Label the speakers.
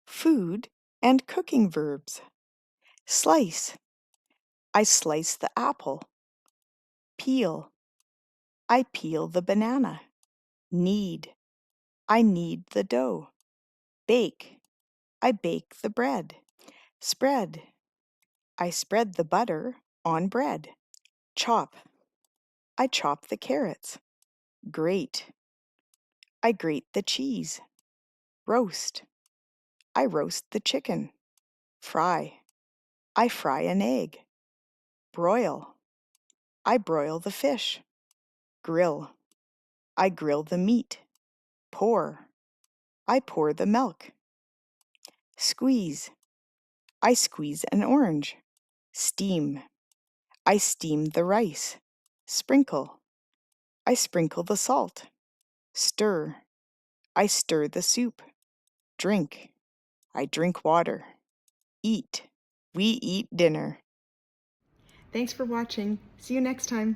Speaker 1: Food and cooking verbs. Slice. I slice the apple. Peel. I peel the banana. Knead. I knead the dough. Bake. I bake the bread. Spread. I spread the butter on bread. Chop. I chop the carrots. Grate. I grate the cheese. Roast. I roast the chicken. Fry. I fry an egg. Broil. I broil the fish. Grill. I grill the meat. Pour. I pour the milk. Squeeze. I squeeze an orange. Steam. I steam the rice. Sprinkle. I sprinkle the salt. Stir. I stir the soup. Drink. I drink water. Eat. We eat dinner. Thanks for watching. See you next time.